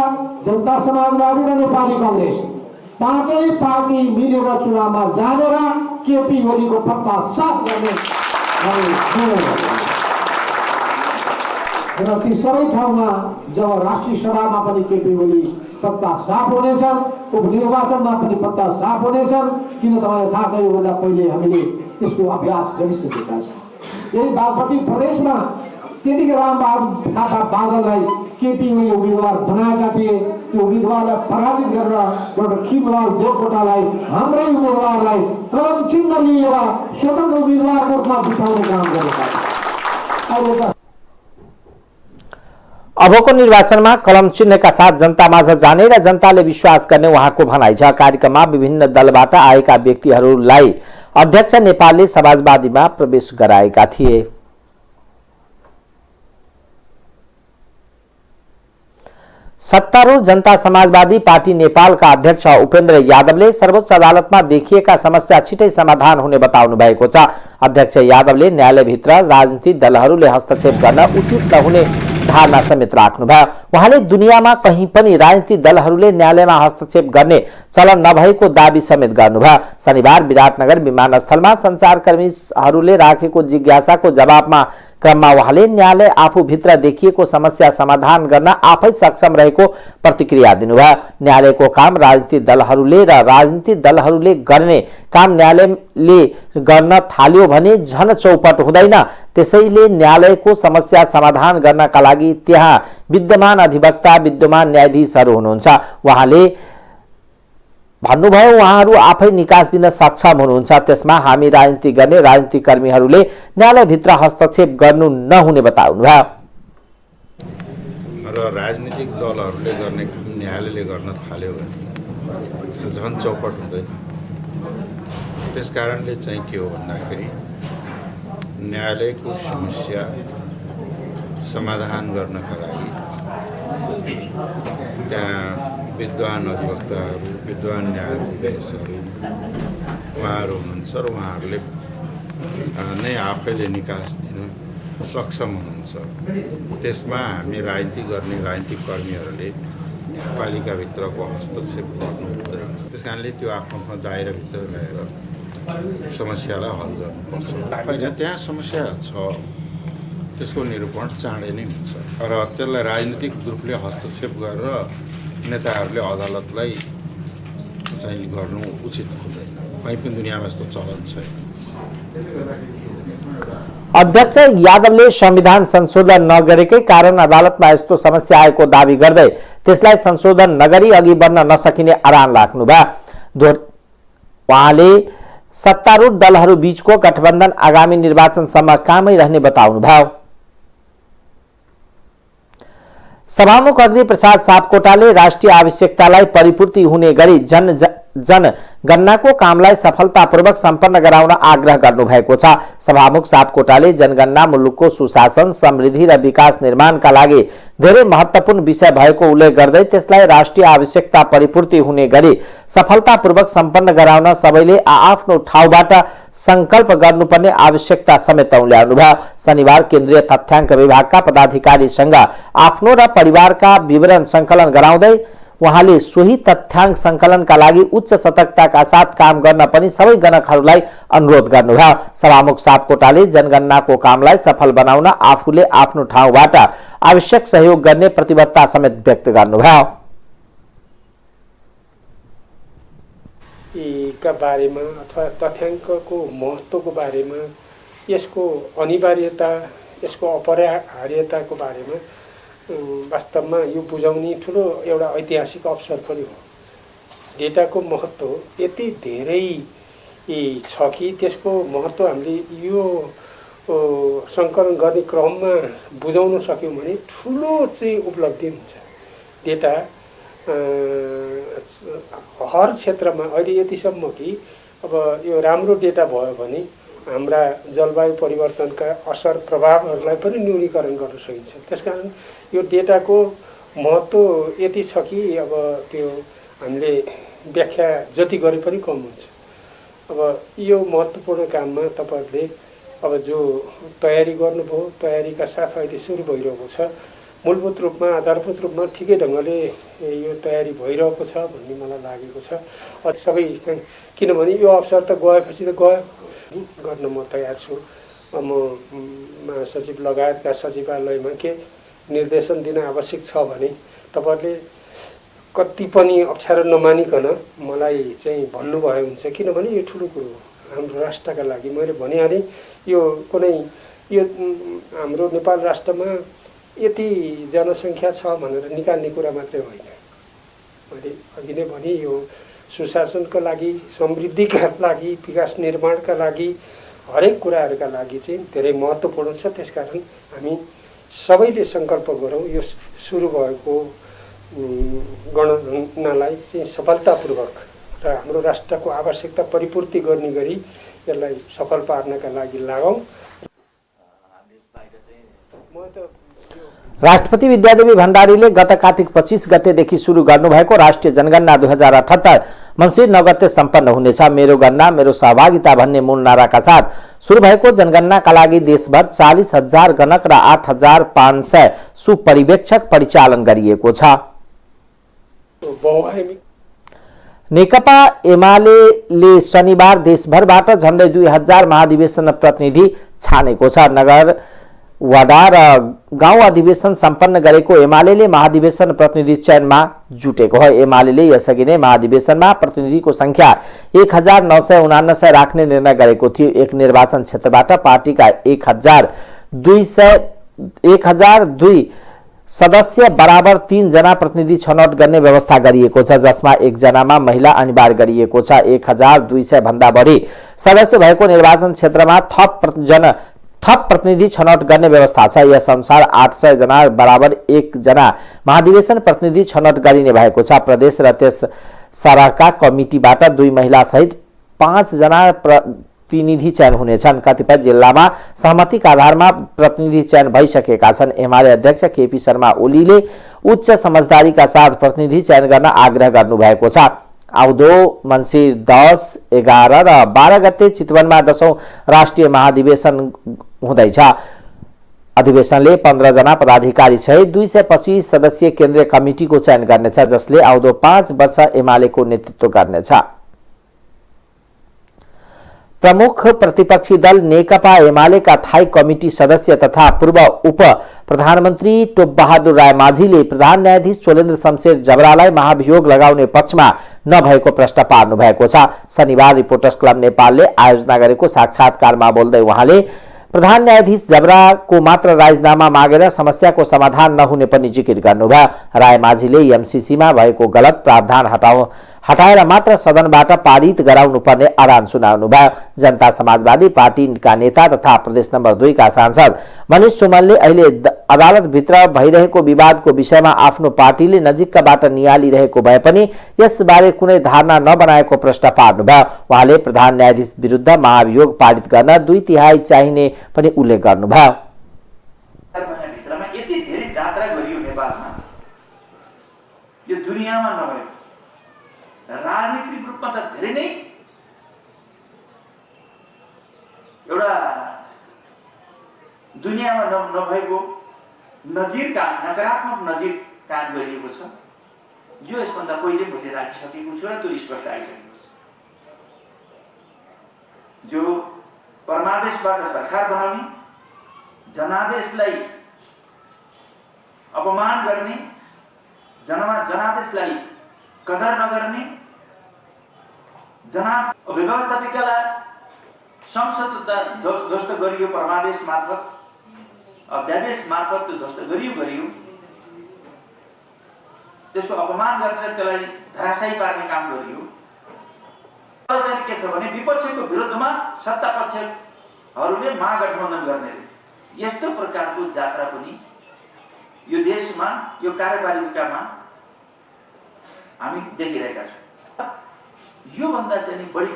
जनता समाजवादी र नेपाली कांग्रेस 5 पार्टी मिलेर चुनावमा जानेर केपी ओलीको पत्ता साफ गर्ने र ती सबै ठाउँमा जब राष्ट्रिय सभामा पनि केपी ओली पत्ता साफ हुनेछन्, उपनिर्वाचनमा पनि पत्ता साफ हुनेछन्। किन तपाईँलाई थाहा छ, योभन्दा पहिले हामीले त्यसको अभ्यास गरिसकेका छौँ। यही बागमती प्रदेशमा त्यतिकै रामबहादुर थापा बादललाई केपी ओली उम्मेदवार बनाएका थिए। त्यो उम्मेदवारलाई पराजित गरेर डाक्टर खिमलाल देवकोटालाई, हाम्रै उम्मेदवारलाई कलम चिन्ह लिएर स्वतन्त्र उम्मेदवारको रूपमा बिताउने काम गरेका थिए। अबको निर्वाचनमा कलम चिन्हका साथ जनतामाझ जाने र जनताले विश्वास गर्ने उहाँको भनाइ छ। कार्यक्रममा विभिन्न दलबाट आएका व्यक्तिहरूलाई अध्यक्ष नेपालले समाजवादीमा प्रवेश गराएका थिए। सत्तारूढ जनता समाजवादी पार्टी नेपालका अध्यक्ष उपेन्द्र यादवले सर्वोच्च अदालतमा देखिएका समस्या छिटै समाधान हुने बताउनु भएको छ। अध्यक्ष यादवले न्यायालयभित्र राजनीतिक दलहरूले हस्तक्षेप गर्न उचित नहुने धारणा समेत राख्नुभयो। उहाँले दुनियाँमा कहीँ पनि राजनीतिक दलहरूले न्यायालयमा हस्तक्षेप गर्ने चलन नभएको दावी समेत गर्नुभयो। शनिबार विराटनगर विमानस्थलमा सञ्चारकर्मीहरूले राखेको जिज्ञासाको जवाबमा क्रममा उहाँले न्यायालय आफूभित्र देखिएको समस्या समाधान गर्न आफै सक्षम रहेको प्रतिक्रिया दिनुभयो। न्यायालयको काम राजनीतिक दलहरूले र राजनीतिक दलहरूले गर्ने काम न्यायालयले गर्न थाल्यो भने झन चौपट हुँदैन। त्यसैले न्यायालयको समस्या समाधान गर्नका लागि त्यहाँ विद्यमान अधिवक्ता विद्यमान न्यायाधीशहरू हुनुहुन्छ। उहाँले भन्नुभयो उहाँहरू आफै निकास दिन सक्षम हुनुहुन्छ। त्यसमा हामी राजनीति गर्ने राजनीतिक कर्मीहरूले न्यायालयभित्र हस्तक्षेप गर्नु नहुने बताउनुभयो। र राजनीतिक दलहरूले गर्ने काम न्यायालयले गर्न थाल्यो भने झन् चौपट हुँदैन। त्यस कारणले चाहिँ के हो भन्दाखेरि न्यायालयको समस्या समाधान गर्नका लागि त्यहाँ विद्वान अधिवक्ताहरू विद्वान न्यायाधीशहरू उहाँहरू हुनुहुन्छ र उहाँहरूले नै आफैले निकास दिन सक्षम हुनुहुन्छ। त्यसमा हामी राजनीति गर्ने राजनीतिक कर्मीहरूले न्यायपालिकाभित्रको हस्तक्षेप गर्नु हुँदैन। त्यस कारणले त्यो आफ्नो दायराभित्र ल्याएर समस्यालाई हल गर्नुपर्छ। होइन त्यहाँ समस्या छ त्यसको निरूपण चाँडै नै हुन्छ र त्यसलाई राजनीतिक रूपले हस्तक्षेप गरेर नेताहरूले अदालतलाई चाहिँ गर्नु उचित हुँदैन। कहीँ पनि दुनियाँमा यस्तो चलन छैन। अध्यक्ष यादवले संविधान संशोधन नगरेकै कारण अदालतमा यस्तो समस्या आएको दावी गर्दै त्यसलाई संशोधन नगरी अघि बढ्न नसकिने आराम राख्नुभयो। उहाँले सत्तारूढ दलहरू बीचको गठबन्धन आगामी निर्वाचनसम्म कामै रहने बताउनुभयो। सभामुख अग्नि प्रसाद सापकोटाले राष्ट्रिय आवश्यकतालाई परिपूर्ति हुने गरी जनगणनाको कामलाई सफलतापूर्वक सम्पन्न गराउन आग्रह गर्नुभएको छ। सभामुख सापकोटाले जनगणना मुलुकको सुशासन समृद्धि र विकास निर्माणका लागि धेरै महत्त्वपूर्ण विषय भएको उल्लेख गर्दै त्यसलाई राष्ट्रिय आवश्यकता परिपूर्ति हुने गरी सफलतापूर्वक सम्पन्न गराउन सबैले आफ्नो ठाउँबाट संकल्प गर्नुपर्ने आवश्यकता समेत उल्ल्याउनुभयो। शनिबार केन्द्रीय तथ्याङ्क विभागका पदाधिकारीसँग आफ्नो र परिवारका विवरण संकलन गराउँदै उहाँले सोही तथ्याङ्क संकलनका लागि उच्च सतर्कताका साथ काम गर्न पनि सबै गणकहरूलाई अनुरोध गर्नुभयो। सभामुख सापकोटाले जनगणनाको कामलाई सफल बनाउन आफूले आफ्नो ठाउँबाट आवश्यक सहयोग गर्ने प्रतिबद्धता समेत व्यक्त गर्नुभयो। का बारेमा अथवा तथ्याङ्कको महत्त्वको बारेमा यसको अनिवार्यता यसको अपरिहार्यताको बारेमा वास्तवमा यो बुझाउने ठुलो एउटा ऐतिहासिक अवसर पनि हो। डेटाको महत्त्व यति धेरै छ कि त्यसको महत्त्व हामीले यो सङ्कलन गर्ने क्रममा बुझाउन सक्यौँ भने ठुलो चाहिँ उपलब्धि हुन्छ। डेटा हर क्षेत्रमा अहिले यतिसम्म कि अब यो राम्रो डेटा भयो भने हाम्रा जलवायु परिवर्तनका असर प्रभावहरूलाई पनि न्यूनीकरण गर्न सकिन्छ। त्यसकारण यो डेटाको महत्त्व यति छ कि अब त्यो हामीले व्याख्या जति गरे पनि कम हुन्छ। अब यो महत्त्वपूर्ण काममा तपाईँहरूले अब जो तयारी गर्नुभयो तयारीका साथ अहिले सुरु भइरहेको छ मूलभूत रूपमा आधारभूत रूपमा ठिकै ढङ्गले यो तयारी भइरहेको छ भन्ने मलाई लागेको छ। सबै किनभने यो अवसर त गएपछि त गयो गर्न म तयार छु। म महासचिव लगायतका सचिवालयमा के निर्देशन दिन आवश्यक छ भने तपाईँहरूले कति पनि अप्ठ्यारो नमानिकन मलाई चाहिँ भन्नुभयो हुन्छ। किनभने यो ठुलो कुरो हो हाम्रो राष्ट्रका लागि। मैले भनिहालेँ यो कुनै यो हाम्रो नेपाल राष्ट्रमा यति जनसङ्ख्या छ भनेर निकाल्ने कुरा मात्रै होइन। मैले अघि नै भने यो सुशासनका लागि समृद्धिका लागि विकास निर्माणका लागि हरेक कुराहरूका लागि चाहिँ धेरै महत्त्वपूर्ण छ। त्यसकारण हामी सबैले सङ्कल्प गरौँ यो सुरु भएको गणनालाई चाहिँ सफलतापूर्वक र हाम्रो राष्ट्रको आवश्यकता परिपूर्ति गर्ने गरी यसलाई सफल पार्नका लागि लागौँ। राष्ट्रपति विद्यादेवी भण्डारीले गत कार्तिक 25 गतेदेखि सुरु गर्नुभएको राष्ट्रिय जनगणना 2078 मङ्सिर 9 गते सम्पन्न हुनेछ। मेरो गणना मेरो सहभागिता भन्ने मूल नाराका साथ सुरु भएको जनगणनाका लागि देशभर 40,000 गणक र 8,500 सुपरिवेक्षक परिचालन गरिएको छ। नेकपा एमाले शनिबार देशभरबाट झण्डै 2000 महाधिवेशन प्रतिनिधि छानेको छ। नगर वडा र गाउँ अधिवेशन सम्पन्न गरेको एमाले महाधिवेशन प्रतिनिधि चयनमा जुटेको हो। एमाले यसअघि नै महाधिवेशनमा प्रतिनिधिको संख्या 1979 राख्ने निर्णय गरेको थियो। एक निर्वाचन क्षेत्रबाट पार्टीका 1002 सदस्य बराबर 3 जना प्रतिनिधि छनौट गर्ने व्यवस्था गरिएको छ, जसमा 1 जनामा महिला अनिवार्य गरिएको छ। 1200 भन्दा बढी सदस्य भएको निर्वाचन क्षेत्रमा थप प्रतिनिधि छनौट गर्ने व्यवस्था छ। यस अनुसार 800 जना बराबर 1 जना महाधिवेशन प्रतिनिधि छनौट गरिने भएको छ। प्रदेश र त्यस सरहका कमिटीबाट 2 महिला सहित 5 जना प्रतिनिधि चयन हुनेछन्। कतिपय जिल्लामा सहमतिका आधारमा प्रतिनिधि चयन भइसकेका छन्। एमाले अध्यक्ष केपी शर्मा ओलीले उच्च समझदारीका साथ प्रतिनिधि चयन गर्न आग्रह गर्नुभएको छ। आउँदो मङ्सिर 10, 11 र 12 गते चितवनमा 10औं राष्ट्रिय महाधिवेशन हुँदैछ। अधिवेशनले 15 जना पदाधिकारी सहित 225 सदस्यीय केन्द्रीय कमिटीको चयन गर्नेछ, जसले आउँदो 5 वर्ष एमालेको नेतृत्व गर्नेछ। प्रमुख प्रतिपक्षी दल नेकपा एमालेका थाई कमिटी सदस्य तथा पूर्व उप प्रधानमन्त्री टोपबहादुर रायमाझीले प्रधान न्यायाधीश चोलेन्द्र शमशेर जबरालाई महाभियोग लगाउने पक्षमा नभएको प्रश्न पार्नु भएको छ। शनिबार रिपोर्टर्स क्लब नेपालले आयोजना गरेको साक्षात्कारमा बोल्दै उहाँले प्रधान न्यायाधीश जबराको मात्र राजीनामा मागेर समस्याको समाधान नहुने पनि जिकिर गर्नुभयो। रायमाझीले एमसीसीमा भएको गलत प्रावधान हटाएर मात्र सदनबाट पारित गराउनु पर्ने आह्वान सुनाउनुभयो। जनता समाजवादी पार्टीका नेता तथा प्रदेश नम्बर 2 का सांसद मनिष सुमनले अहिले अदालतभित्र भइरहेको विवादको विषयमा आफ्नो पार्टीले नजिकबाट नियालिरहेको भए पनि यसबारे कुनै धारणा नबनाएको प्रश्न पार्नुभयो। उहाँले प्रधान न्यायाधीश विरुद्ध महाभियोग पारित गर्न 2/3 चाहिने पनि उल्लेख गर्नुभयो। राजनीतिक रूपमा त धेरै नै एउटा दुनियाँमा नभएको नजिर काम, नकारात्मक नजिर काम गरिएको छ, जो यसभन्दा पहिले मैले राखिसकेको छु र त्यो स्पष्ट आइसकेको छ। जो परमादेशबाट सरकार बनाउने, जनादेशलाई अपमान गर्ने, जनादेशलाई कदर नगर्ने, व्यवस्थापिकालाई संसद ध्वस्त गरियो, परमादेश मार्फत अध्यादेश मार्फत त्यो ध्वस्त गरियो, त्यसको अपमान गरेर त्यसलाई धराशायी पार्ने काम गरियो। के छ भने विपक्षको विरुद्धमा सत्ता पक्षहरूले महागठबन्धन गर्ने यस्तो प्रकारको जात्रा पनि यो देशमा, यो कार्यपालिकामा हामी देखिरहेका छौँ। यो भन्दा चाहिँ बढी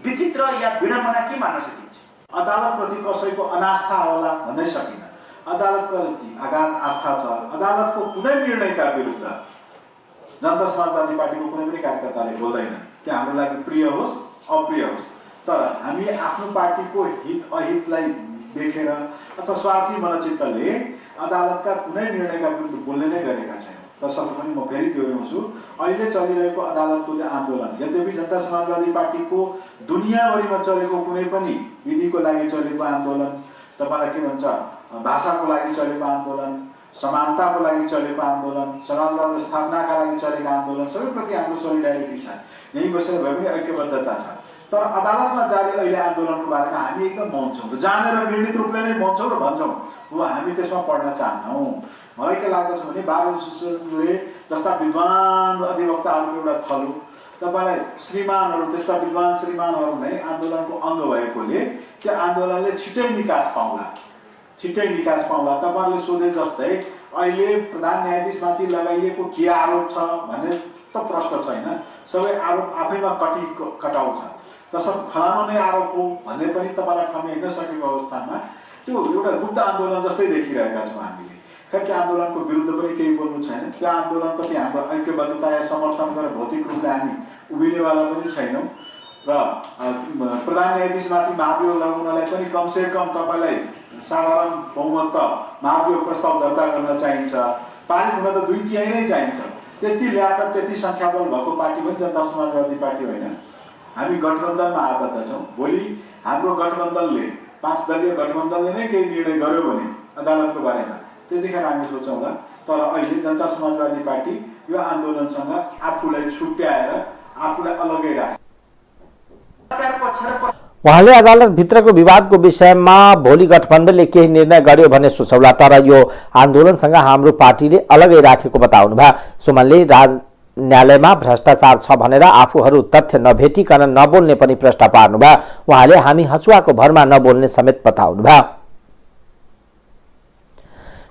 विचित्र या विडम्बना के मान्न सकिन्छ? अदालतप्रति कसैको अनास्था होला भन्नै सकिन्न। अदालतप्रति अगाध आस्था छ। अदालतको कुनै निर्णयका विरुद्ध जनता समाजवादी पार्टीको कुनै पनि कार्यकर्ताले बोल्दैन कि हाम्रो लागि प्रिय होस् अप्रिय होस्, तर हामी आफ्नो पार्टीको हित अहितलाई देखेर अथवा स्वार्थी मनचित्तले अदालतका कुनै निर्णयका विरुद्ध बोल्ने नै गरेका छैनौँ। तसर्थ पनि म फेरि दोहोऱ्याउँछु, अहिले चलिरहेको अदालतको चाहिँ आन्दोलन, यद्यपि जनता समाजवादी पार्टीको दुनियाँभरिमा चलेको कुनै पनि विधिको लागि चलेको आन्दोलन, तपाईँलाई के भन्छ भाषाको लागि चलेको आन्दोलन, समानताको लागि चलेको आन्दोलन, समाजवाद स्थापनाका लागि चलेको आन्दोलन, सबैप्रति हाम्रो सोलिडारिटी छ, यहीँ बसेर भए पनि ऐक्यबद्धता छ। तर अदालतमा जाने अहिले आन्दोलनको बारेमा हामी एकदम मौन छौँ र जानेर पीडित रूपले नै मौन छौँ र भन्छौँ, हामी त्यसमा पढ्न चाहन्नौँ। मलाई के लाग्दछ भने बाल एसोसिएसनले जस्ता विद्वान अधिवक्ताहरूको एउटा थलो, तपाईँलाई श्रीमानहरू, त्यस्ता विद्वान श्रीमानहरू नै आन्दोलनको अङ्ग भएकोले त्यो आन्दोलनले छिट्टै निकास पाउला। तपाईँहरूले सोधे जस्तै अहिले प्रधान न्यायाधीशमाथि लगाइएको के आरोप छ भने त प्रश्न छैन। सबै आरोप आफैमा कटाउ छ। तसर्थ फलानु नै आरोप हो भन्ने पनि तपाईँलाई ठाउँमा हिँड्न सकेको अवस्थामा त्यो एउटा गुप्त आन्दोलन जस्तै देखिरहेका छौँ हामीले। खै त्यो आन्दोलनको विरुद्ध पनि केही बोल्नु छैन। त्यो आन्दोलन कति हाम्रो ऐक्यबद्धता या समर्थन गरेर भौतिक रूपले हामी उभिनेवाला पनि छैनौँ र प्रधान न्यायाधीशमाथि महाभियोग लगाउनलाई पनि कमसेकम तपाईँलाई साधारण बहुमत महाभियोग प्रस्ताव दर्ता गर्न चाहिन्छ। पारित हुन त 2/3 नै चाहिन्छ। त्यति ल्याकर त्यति सङ्ख्याबल भएको पार्टी पनि जनता समाजवादी पार्टी होइन। हामी गठबन्धनमा आबद्ध छौँ। भोलि हाम्रो गठबन्धनले 5 दलीय गठबन्धनले नै केही निर्णय गर्यो भने अदालतको बारेमा त्यतिखेर हामी सोचौँला। तर अहिले जनता समाजवादी पार्टी यो आन्दोलनसँग आफूलाई छुट्याएर आफूलाई अलग्गै राख्छ। उहाँले अदालत भित्रको विवादको विषयमा भोलि गठबन्धनले केही निर्णय गर्यो भने सुचौला, तर यो आन्दोलनसँग हाम्रो पार्टीले अलग्गै राखेको बताउनुभयो। सुमनले न्यायालयमा भ्रष्टाचार छ भनेर आफूहरू तथ्य नभेटिकन नबोल्ने पनि प्रश्न पार्नुभयो। उहाँले हामी हचुवाको भरमा नबोल्ने समेत बताउनुभयो।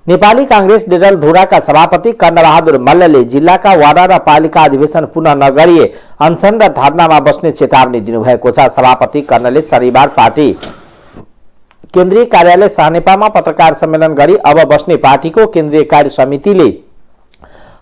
नेपाली कांग्रेस डेढलधुराका सभापति कर्णबहादुर मल्लले जिल्लाका वडा र पालिका अधिवेशन पुनः नगरिए अनसन र धरनामा बस्ने चेतावनी दिनुभएको छ। सभापति कर्णले शनिबार पार्टी केन्द्रीय कार्यालय सानेपामा पत्रकार सम्मेलन गरी अब बस्ने पार्टीको केन्द्रीय कार्य समितिले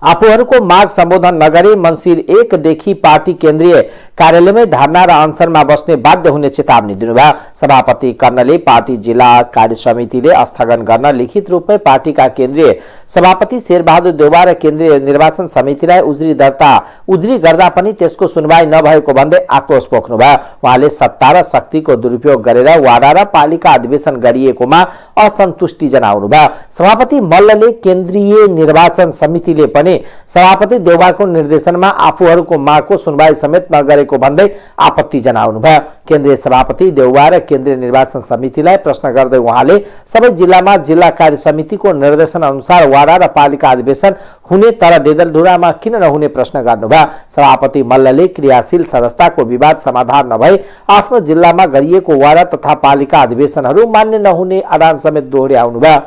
आफूहरूको माग सम्बोधन नगरी मन्सिर 1 देखि पार्टी केन्द्रीय कार्यालयमै धरना र अनसनमा बस्ने बाध्य हुने चेतावनी दिनुभयो। सभापति कर्णले पार्टी जिल्ला कार्य समितिले स्थगन गर्न लिखित रूपमै पार्टीका केन्द्रीय सभापति शेरबहादुर देउवा र केन्द्रीय निर्वाचन समितिलाई उजुरी गर्दा पनि त्यसको सुनवाई नभएको भन्दै आक्रोश पोख्नुभयो। उहाँले सत्ता र शक्तिको दुरुपयोग गरेर वाडा र पालिका अधिवेशन गरिएकोमा असन्तुष्टि जनाउनुभयो। सभापति मल्लले केन्द्रीय निर्वाचन समितिले पनि सभापति देउवाको निर्देशनमा आफूहरूको मागको सुनवाई समेत नगरेको भन्दै आपत्ति जनाउनुभयो। केन्द्रीय सभापति देउवा र केन्द्रीय निर्वाचन समितिलाई प्रश्न गर्दै उहाँले सबै जिल्लामा जिल्ला कार्य समितिको निर्देशन अनुसार वाडा र पालिका अधिवेशन हुने तर डेढलधुरामा किन नहुने प्रश्न गर्नुभयो। सभापति मल्लले क्रियाशील सदस्यताको विवाद समाधान नभई आफ्नो जिल्लामा गरिएको वाडा तथा पालिका अधिवेशनहरू मान्य नहुने आदान समेत दोहोर्याउनुभयो।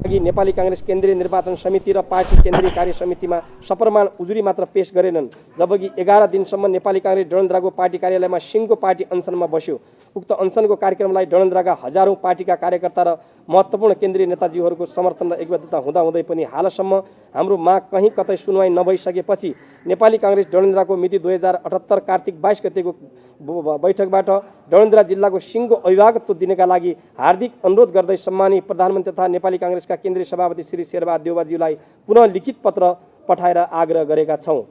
नेपाली कांग्रेस केन्द्रीय निर्वाचन समिति र पार्टी केन्द्रीय कार्य समितिमा सप्रमाण उजुरी मात्र पेश गरेनन्, जबकि 11 दिनसम्म नेपाली कांग्रेस डडेलधुराको पार्टी कार्यालयमा सिंहको पार्टी अनसनमा बस्यो। उक्त अनसनको कार्यक्रमलाई डडेलधुराका हजारौं पार्टीका कार्यकर्ता र महत्त्वपूर्ण केन्द्रीय नेताजीहरूको समर्थन र एकबद्धता हुँदाहुँदै पनि हालसम्म हाम्रो माग कहीँ कतै सुनवाई नभइसकेपछि नेपाली कांग्रेस डडेलधुराको मिति 2078 कार्तिक 22 गतेको बैठकबाट डडेलधुरा जिल्लाको सिंहको अभिभावकत्व दिनका लागि हार्दिक अनुरोध गर्दै सम्मानित प्रधानमन्त्री तथा नेपाली कांग्रेसका केन्द्रीय सभापति श्री शेरबहादुर देउवाज्यूलाई पुनः लिखित पत्र पठाएर आग्रह गरेका छौं।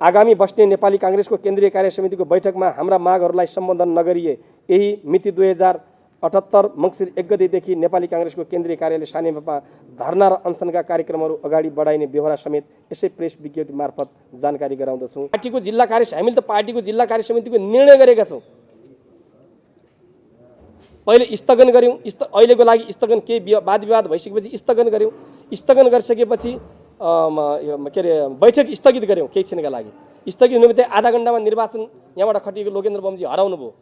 आगामी बस्ने नेपाली कांग्रेसको केन्द्रीय कार्य समितिको बैठकमा हाम्रा मागहरूलाई सम्बोधन नगरिए यही मिति 2078 मङ्सिर 1 गतेदेखि नेपाली कांग्रेसको केन्द्रीय कार्यालय सानेपामा धरना र अनसनका कार्यक्रमहरू अगाडि बढाइने व्यवहार समेत यसै प्रेस विज्ञप्ति मार्फत जानकारी गराउँदछौँ। हामीले त पार्टीको जिल्ला कार्य समितिको निर्णय गरेका छौँ। पहिले स्थगन गर्यौँ, अहिलेको लागि स्थगन केही वाद विवाद भइसकेपछि स्थगन गर्यौँ। स्थगन गरिसकेपछि बैठक स्थगित गर्यौँ केही क्षणका लागि। स्थगित हुने बित्तिकै आधा घण्टामा निर्वाचन यहाँबाट खटिएको लोकेन्द्र बमजी हराउनु भयो।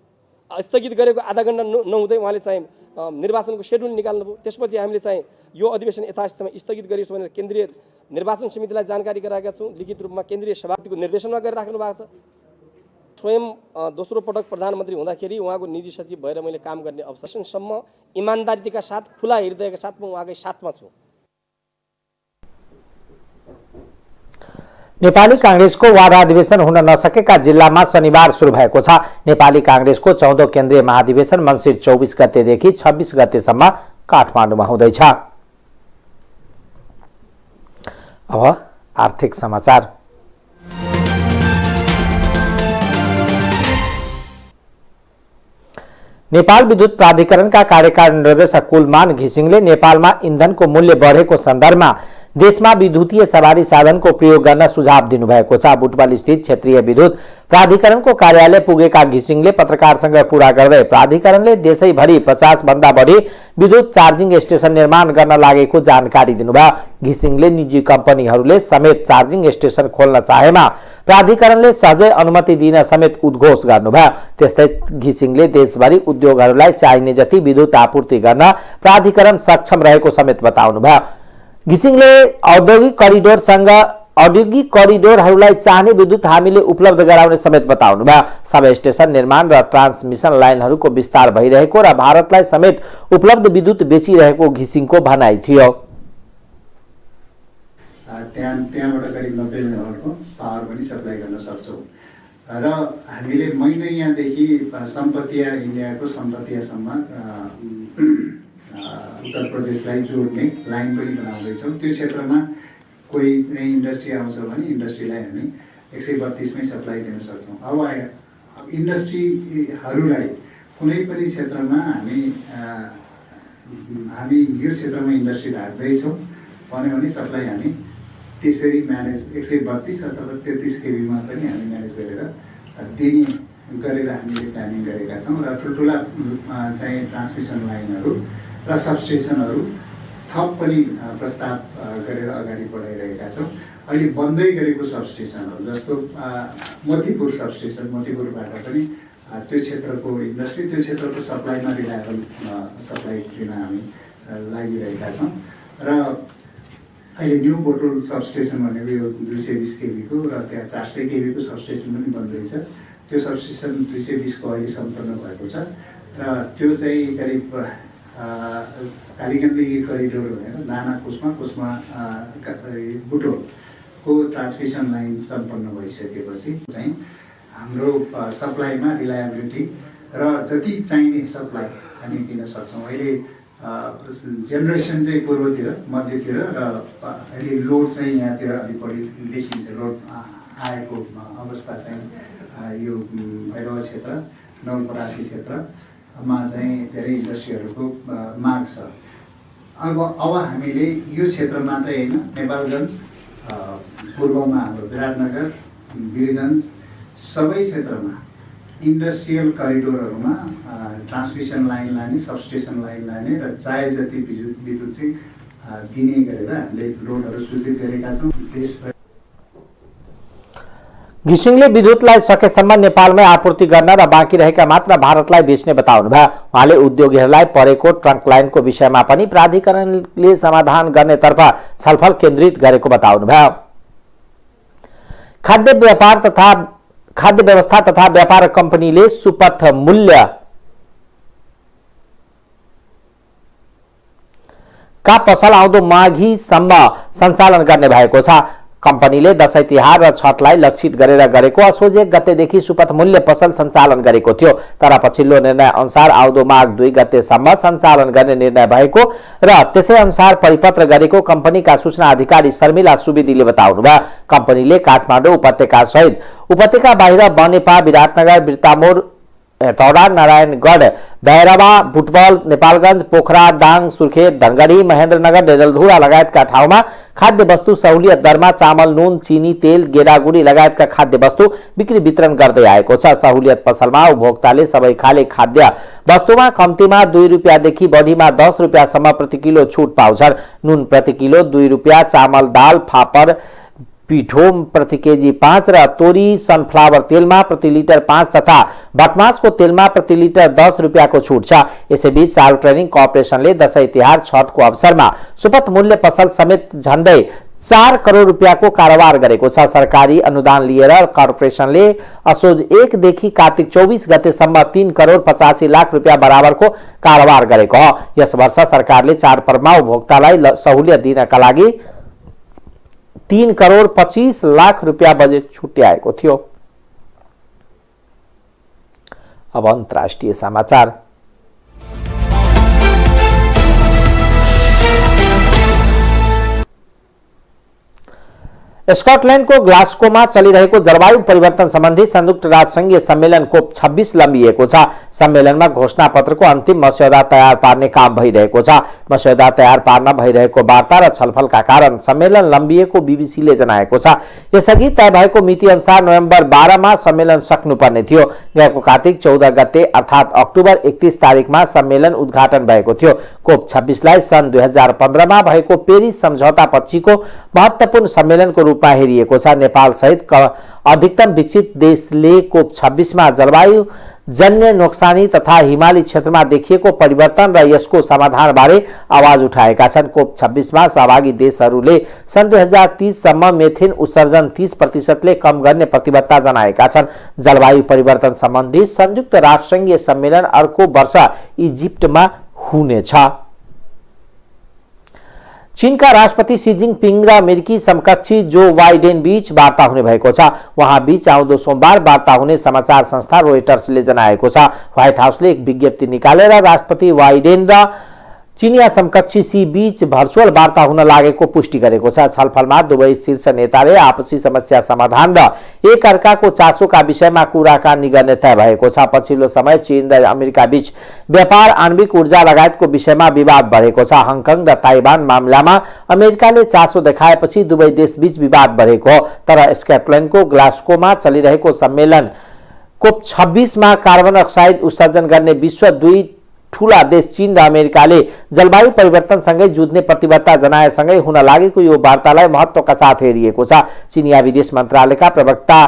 स्थगित गरेको आधा घण्टा नहुँदै उहाँले चाहिँ निर्वाचनको सेड्युल निकाल्नुभयो। त्यसपछि हामीले चाहिँ यो अधिवेशन यथास्थमा स्थगित गरियोस् भनेर केन्द्रीय निर्वाचन समितिलाई जानकारी गराएका छौँ। लिखित रूपमा केन्द्रीय सभापतिको निर्देशनमा गरिराख्नु भएको छ। स्वयं दोस्रो पटक प्रधानमन्त्री हुँदाखेरि उहाँको निजी सचिव भएर मैले काम गर्ने अवसरसम्म इमान्दारीका साथ खुला हृदयका साथ म उहाँकै साथमा छु। नेपाली कांग्रेसको वाडा अधिवेशन हुन नसकेका जिल्लामा शनिबार सुरु भएको छ। नेपाली कांग्रेसको 14औं केन्द्रीय महाधिवेशन मन्सिर 24 गतेदेखि 26 गतेसम्म काठमाडौँमा हुँदैछ। अब आर्थिक समाचार। नेपाल विद्युत प्राधिकरणका कार्यकारी निर्देशक कुलमान घिसिङले नेपालमा इन्धनको मूल्य बढेको सन्दर्भमा देशमा विद्युतीय सवारी साधनको प्रयोग गर्न सुझाव दिनुभएको छ। बुटवल स्थित क्षेत्रीय विद्युत प्राधिकरणको कार्यालय पुगेका घिसिङले पत्रकारसँग कुरा गर्दै प्राधिकरणले देशैभरि 50 भन्दा बढी विद्युत चार्जिङ स्टेशन निर्माण गर्न लागेको जानकारी दिनुभयो। घिसिङले निजी कम्पनीहरूले समेत चार्जिङ स्टेशन खोल्न चाहेमा प्राधिकरणले सहजै अनुमति दिन समेत उद्घोष गर्नुभयो। त्यस्तै घिसिङले देशभरि उद्योगहरूलाई चाहिने जति विद्युत आपूर्ति गर्न प्राधिकरण सक्षम रहेको समेत बताउनुभयो। घिसिङले औद्योगिक करिडोरहरूलाई चाहिने विद्युत हामीले उपलब्ध गराउने समेत बताउनुभयो। सब स्टेशन निर्माण र ट्रान्समिसन लाइनहरूको विस्तार भइरहेको र भारतलाई समेत उपलब्ध विद्युत बेचिरहेको घिसिङको भनाइ थियो। त्यहाँबाट करिब 90 मेगावाटको पावर पनि सप्लाई गर्न सक्छौँ र हामीले यहाँदेखि सम्पतिया इन्डियाको सम्पतियासम्म उत्तर प्रदेशलाई जोड्ने लाइन पनि बनाउँदैछौँ। त्यो क्षेत्रमा कोही इन्डस्ट्री आउँछ भने इन्डस्ट्रीलाई हामी 132मै सप्लाई दिन सक्छौँ। अब इन्डस्ट्रीहरूलाई कुनै पनि क्षेत्रमा हामी यो क्षेत्रमा इन्डस्ट्री राख्दैछौँ भन्यो भने सप्लाई हामी त्यसरी म्यानेज 132 अथवा 33 केबीमा पनि हामी म्यानेज गरेर हामीले प्लानिङ गरेका छौँ र ठुल्ठुला चाहिँ ट्रान्समिसन लाइनहरू र सबस्टेसनहरू थप पनि प्रस्ताव गरेर अगाडि बढाइरहेका छौँ। अहिले बन्दै गरेको सबस्टेसनहरू जस्तो मोतीपुर सबस्टेसन, मोतीपुरबाट पनि त्यो क्षेत्रको इन्डस्ट्री, त्यो क्षेत्रको सप्लाईमा रिलायबल सप्लाई दिन हामी लागिरहेका छौँ र अहिले न्यू बोटोल सबस्टेसन भनेको यो 220 केबीको र त्यहाँ 400 केबीको सबस्टेसन पनि बन्दैछ। त्यो सबस्टेसन 220 को अहिले सम्पन्न भएको छ र त्यो चाहिँ करिब कालीगण्डी करिडोर भनेर दाना कुस्मा बुटोलको ट्रान्समिसन लाइन सम्पन्न भइसकेपछि चाहिँ हाम्रो सप्लाईमा रिलायबिलिटी र जति चाहिने सप्लाई हामी दिन सक्छौँ। अहिले जेनरेसन चाहिँ पूर्वतिर, मध्यतिर र अहिले लोड चाहिँ यहाँतिर अलिक बढी देखिन्छ। लोड आएको अवस्था चाहिँ यो भैरव क्षेत्र, नवलपरासी क्षेत्रमा चाहिँ धेरै इन्डस्ट्रीहरूको माग छ। अब हामीले यो क्षेत्र मात्रै होइन, नेपालगञ्ज, पूर्वमा हाम्रो विराटनगर, वीरगञ्ज सबै क्षेत्रमा इन्डस्ट्रियल करिडोरहरूमा ट्रान्समिसन लाइन लाने, सबस्टेसन लाइन लाने र चाहे जति विद्युत चाहिँ दिने गरेर हामीले लोडहरू स्वीकृत गरेका छौँ। देशभर घिसिङले विद्युतलाई सकेसम्म नेपालमै आपूर्ति गर्न र बाँकी रहेका मात्र भारतलाई बेच्ने बताउनुभयो। उहाँले उद्योगीहरूलाई परेको ट्रङ्क लाइनको विषयमा पनि प्राधिकरणले समाधान गर्नेतर्फ छलफल केन्द्रित गरेको बताउनुभयो। खाद्य व्यवस्था तथा व्यापार कम्पनीले सुपथ मूल्य का पसल आउँदो माघीसम्म सञ्चालन गर्ने भएको छ। कम्पनीले दशैं तिहार र छठलाई लक्षित गरेर गरेको असोज 1 गतेदेखि सुपथ मूल्य पसल सञ्चालन गरेको थियो। तर पछिल्लो निर्णय अनुसार आउँदो माघ 2 गतेसम्म सञ्चालन गर्ने निर्णय भएको र त्यसै अनुसार परिपत्र गरेको कम्पनीका सूचना अधिकारी शर्मिला सुवेदीले बताउनुभयो। कम्पनीले काठमाडौँ उपत्यका सहित उपत्यका बाहिर बनेपा, विराटनगर, बिर्तामोर, हेटौडा, नारायणगढ, भैरवा, बुटवल, नेपालगञ्ज, पोखरा, दाङ, सुर्खेत, धनगढी, महेन्द्रनगर, डेडलधुरा लगायतका ठाउँमा खाद्य वस्तु सहुलियत दरमा चामल, नुन, चिनी, तेल, गेडागुडी लगायतका खाद्य वस्तु बिक्री वितरण गर्दै आएको छ। सहुलियत पसलमा उपभोक्ताले सबै खाले खाद्य वस्तुमा कम्तीमा 2 रुपियाँदेखि बढीमा 10 रुपियाँसम्म प्रति किलो छुट पाउँछन्। नुन प्रति किलो 2 रुपियाँ, चामल, दाल, फापर, पिठो प्रति केजी 5 र तोरी सनफ्लावर तेलमा प्रति लिटर 5 तथा भटमासको तेलमा प्रति लिटर 10 रुपियाँको छुट छ। यसैबीच साल ट्रेनिङ कर्पोरेसनले दशैं तिहार छठको अवसरमा सुपथ मूल्य पसल समेत झण्डै 4 करोड रुपियाँको कारोबार गरेको छ। सरकारी अनुदान लिएर कर्पोरेसनले असोज 1 देखि कार्तिक 24 गतेसम्म 3 करोड 85 लाख रुपियाँ बराबरको कारोबार गरेको हो। यस वर्ष सरकारले चाडपर्वमा उपभोक्तालाई सहुलियत दिनका लागि 3 करोड 25 लाख रुपियाँ बजेट छुट्याएको थियो। अब अन्तर्राष्ट्रिय समाचार। स्कटल्यान्डको ग्लास्गोमा चलिरहेको जलवायु परिवर्तन सम्बन्धी संयुक्त राष्ट्रसङ्घीय सम्मेलन COP 26 लम्बिएको छ। सम्मेलनमा घोषणा पत्रको अन्तिम मस्यौदा तयार पार्ने काम भइरहेको छ। मस्यौदा तयार पार्न भइरहेको वार्ता र छलफलका कारण सम्मेलन लम्बिएको बीबीसीले जनाएको छ। यसअघि तय भएको मिति अनुसार नोभेम्बर 12 मा सम्मेलन सक्नुपर्ने थियो। गएको कार्तिक 14 गते अर्थात् अक्टोबर 31 तारिखमा सम्मेलन उद्घाटन भएको थियो। COP 26 लाई सन् 2015 मा भएको पेरिस सम्झौता पछिको महत्त्वपूर्ण सम्मेलनको रूपमा हेरिएको छ। नेपाल सहित अधिकतम विकसित देशले COP 26 मा जलवायु जन्य नोक्सानी तथा हिमाली क्षेत्रमा देखिएको परिवर्तन र यसको समाधानबारे आवाज उठाएका छन्। कोप 26 मा सहभागी देशहरूले सन् 2030 सम्म मेथेन उत्सर्जन 30% कम गर्ने प्रतिबद्धता जनाएका छन्। जलवायु परिवर्तन सम्बन्धी संयुक्त राष्ट्रसङ्घीय सम्मेलन अर्को वर्ष इजिप्टमा हुनेछ। चीनका राष्ट्रपति सी जिनपिङ र अमेरिकी समकक्षी जो बाइडेन बीच वार्ता हुने भएको छ। वहाँ बीच आउँदो सोमबार वार्ता हुने समाचार संस्था रोइटर्सले जनाएको छ। व्हाइट हाउसले एक विज्ञप्ति निकालेर राष्ट्रपति बाइडेन र चीनिया समकक्षी सी बीच भर्चुअल वार्ता हुन लागेको पुष्टि गरेको छ। छलफलमा दुवै शीर्ष नेताले आपसी समस्या समाधान र एक अर्काको चासोका विषयमा कुराकानी गर्ने तय भएको छ। पछिल्लो समय चीन र अमेरिका बीच व्यापार, आणविक ऊर्जा लगायतको विषयमा विवाद बढेको छ। हङकङ र ताइवान मामलामा अमेरिकाले चासो देखाएपछि दुवै देशबीच विवाद बढेको हो। तर स्कटल्यान्डको ग्लास्गोमा चलिरहेको सम्मेलन कोप 26 मा कार्बन डाइअक्साइड उत्सर्जन गर्ने विश्व दुई ठूला देश चीन र अमेरिकाले जलवायु परिवर्तनसँगै जुझ्ने प्रतिबद्धता जनाएसँगै हुन लागेको यो वार्तालाई महत्त्वका साथ हेरिएको छ। चीनिया विदेश मन्त्रालयका प्रवक्ता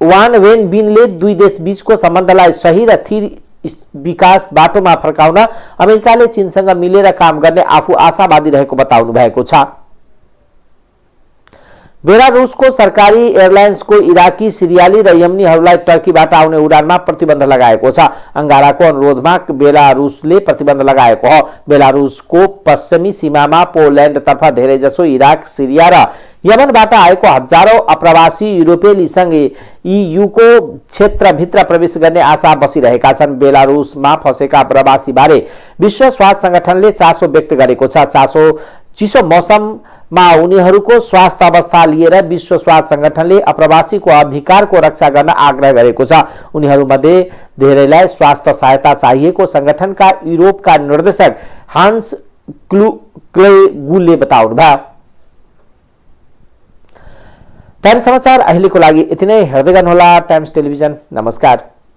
वाङ वेनबिनले दुई देश बीचको सम्बन्धलाई सही र स्थिर विकास बाटोमा फर्काउन अमेरिकाले चीनसँग मिलेर काम गर्ने आफू आशावादी रहेको बताउनु भएको छ। बेलारुसको सरकारी एयरलाइन्सको इराकी, सिरियाली र यमनीहरूलाई टर्कीबाट आउने उडानमा प्रतिबन्ध लगाएको छ। अंगाराको अनुरोधमा बेलारुसले प्रतिबन्ध लगाएको हो। बेलारुसको पश्चिमी सीमामा पोल्यान्डतर्फ धेरैजसो इराक, सिरिया र यमनबाट आएको हजारौं अप्रवासी युरोपेली संघ ईयूको क्षेत्रभित्र प्रवेश गर्ने आशा बसिरहेका छन्। बेलारुसमा फँसेका प्रवासीबारे विश्व स्वास्थ्य संगठनले चासो व्यक्त गरेको छ। चिसो मौसममा उनीहरूको स्वास्थ्य अवस्था लिएर विश्व स्वास्थ्य संगठनले अप्रवासीको अधिकारको रक्षा गर्न आग्रह गरेको छ। उनीहरूमध्ये धेरैलाई स्वास्थ्य सहायता चाहिएको संगठनका युरोपका निर्देशक हान्स क्लेगुले बताउनुभयो। टाइम्स समाचार अहिलेको लागि यति नै। हेर्दै गर्नुहोला टाइम्स टेलिभिजन। नमस्कार।